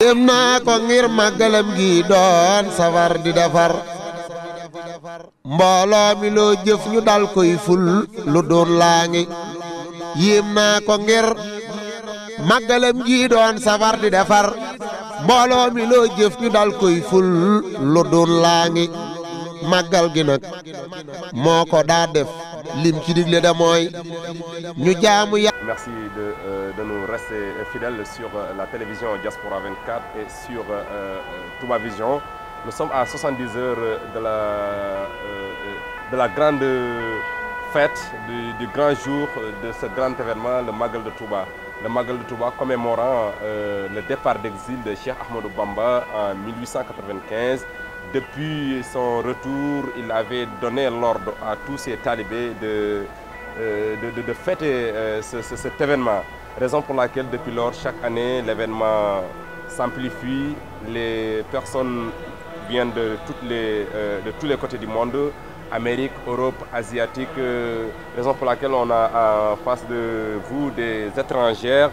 yéem naa ko ngir màggalam gi doon safar di defar mbooloo mi loo jëf ñu dal koy ful lu doon laa ngi yéem naa ko ngir màggalam gi doon safar di defar mbooloo mi loo jëf ñu dal koy ful lu doon laa ngi màggal gi nag moo ko daa def lim ci digle da mooy ñu jaamu ya. Merci de nous rester fidèles sur la télévision Diaspora 24 et sur Touba Vision. Nous sommes à 70 heures de la grande fête, du grand jour de ce grand événement, le Magal de Touba. Le Magal de Touba commémorant le départ d'exil de Cheikh Ahmadou Bamba en 1895. Depuis son retour, il avait donné l'ordre à tous ses talibés de fêter cet événement. Raison pour laquelle depuis lors, chaque année, l'événement s'amplifie. Les personnes viennent de tous les côtés du monde, Amérique, Europe, Asiatique. Raison pour laquelle on a en face de vous des étrangères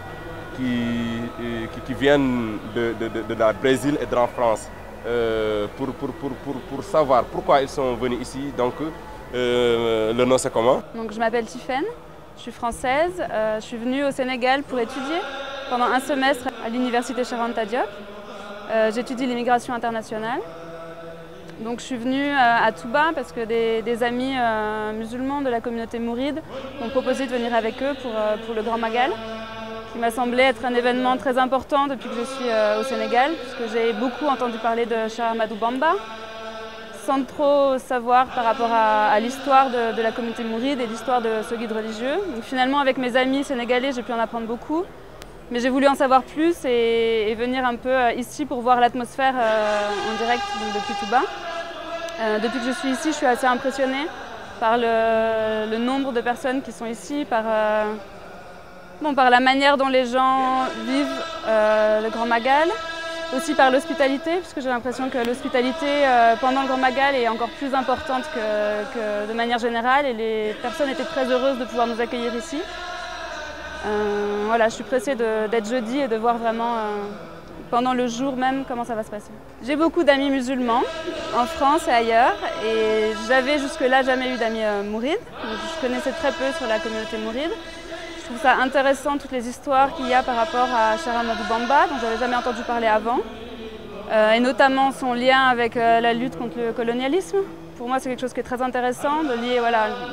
qui viennent de la Brésil et de la France. Pour savoir pourquoi ils sont venus ici. Donc, le nom c'est comment? Donc, je m'appelle Tiffaine, je suis française. Je suis venue au Sénégal pour étudier pendant un semestre à l'université Cheikh Anta Diop. J'étudie l'immigration internationale. Donc je suis venue à Touba parce que des amis musulmans de la communauté mouride m'ont proposé de venir avec eux pour le Grand Magal, qui m'a semblé être un événement très important depuis que je suis au Sénégal, puisque j'ai beaucoup entendu parler de Cheikh Ahmadou Bamba, sans trop savoir par rapport à l'histoire de la communauté mouride et l'histoire de ce guide religieux. Donc finalement, avec mes amis sénégalais, j'ai pu en apprendre beaucoup, mais j'ai voulu en savoir plus et venir un peu ici pour voir l'atmosphère en direct depuis Touba. Depuis que je suis ici, je suis assez impressionnée par le nombre de personnes qui sont ici, par la manière dont les gens vivent le Grand Magal, aussi par l'hospitalité, puisque j'ai l'impression que l'hospitalité pendant le Grand Magal est encore plus importante que de manière générale, et les personnes étaient très heureuses de pouvoir nous accueillir ici. Voilà, je suis pressée d'être jeudi et de voir vraiment pendant le jour même comment ça va se passer. J'ai beaucoup d'amis musulmans en France et ailleurs, et j'avais jusque-là jamais eu d'amis mourides. Je connaissais très peu sur la communauté mouride. Je trouve ça intéressant, toutes les histoires qu'il y a par rapport à Cheikh Ahmadou Bamba, dont j'avais jamais entendu parler avant, et notamment son lien avec la lutte contre le colonialisme. Pour moi, c'est quelque chose qui est très intéressant, de lier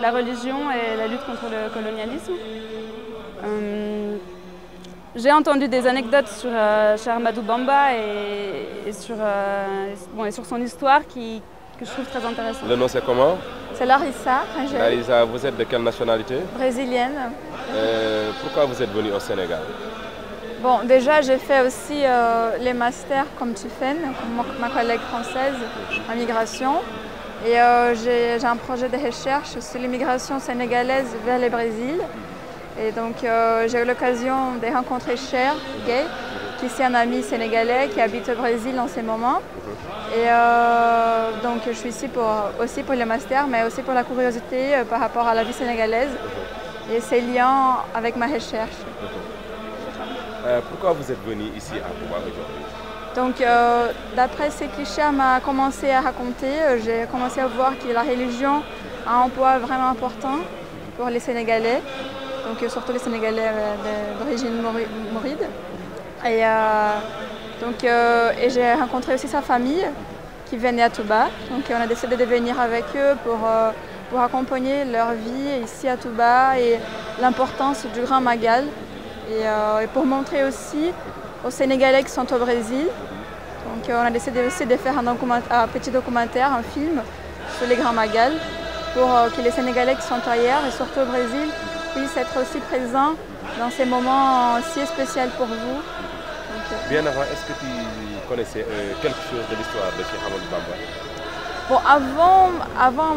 la religion et la lutte contre le colonialisme. J'ai entendu des anecdotes sur Cheikh Ahmadou Bamba et sur son histoire que je trouve très intéressante. Le nom c'est comment? C'est Larissa. Larissa, vous êtes de quelle nationalité? Brésilienne. Pourquoi vous êtes venue au Sénégal? Bon, déjà j'ai fait aussi les masters comme Tiffaine, comme ma collègue française en migration. Et j'ai un projet de recherche sur l'immigration sénégalaise vers le Brésil. Et donc j'ai eu l'occasion de rencontrer Cher Gay, qui est un ami sénégalais qui habite au Brésil en ce moment. Et donc je suis ici aussi pour le master, mais aussi pour la curiosité par rapport à la vie sénégalaise et ses liens avec ma recherche. Pourquoi vous êtes venu ici à Touba aujourd'hui? Donc d'après ce que Cher m'a commencé à raconter, j'ai commencé à voir que la religion a un poids vraiment important pour les Sénégalais. Donc surtout les Sénégalais d'origine mouride. Et j'ai rencontré aussi sa famille qui venait à Touba. Donc on a décidé de venir avec eux pour accompagner leur vie ici à Touba et l'importance du Grand Magal. Et pour montrer aussi aux Sénégalais qui sont au Brésil. Donc on a décidé aussi de faire un petit documentaire, un film sur les Grands Magal, pour que les Sénégalais qui sont ailleurs et surtout au Brésil puissent être aussi présents dans ces moments si spéciaux pour vous. Bien avant, est-ce que tu connaissais quelque chose de l'histoire de Cheikh Ahmadou Bamba? Bon, avant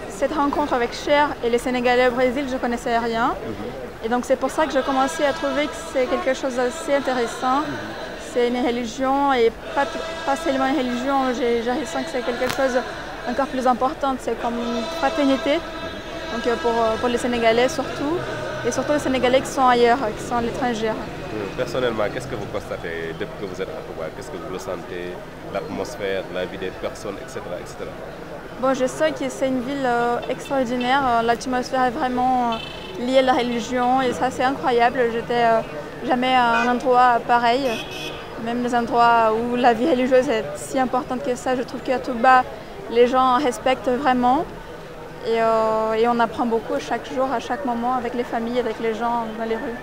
cette rencontre avec Cher et les Sénégalais au Brésil, je ne connaissais rien. Et donc c'est pour ça que j'ai commencé à trouver que c'est quelque chose d'assez intéressant. C'est une religion, et pas seulement une religion, j'ai l'impression que c'est quelque chose encore plus important, c'est comme une fraternité. Donc pour les Sénégalais surtout, et surtout les Sénégalais qui sont ailleurs, qui sont à l'étranger. Personnellement, qu'est-ce que vous constatez depuis que vous êtes à Touba? Qu'est-ce que vous ressentez? L'atmosphère, la vie des personnes, etc. etc. Bon, je sais que c'est une ville extraordinaire. L'atmosphère est vraiment liée à la religion et ça c'est incroyable. J'étais jamais à un endroit pareil. Même les endroits où la vie religieuse est si importante que ça, je trouve qu'à Touba, les gens respectent vraiment. Et on apprend beaucoup chaque jour, à chaque moment, avec les familles, avec les gens dans les rues.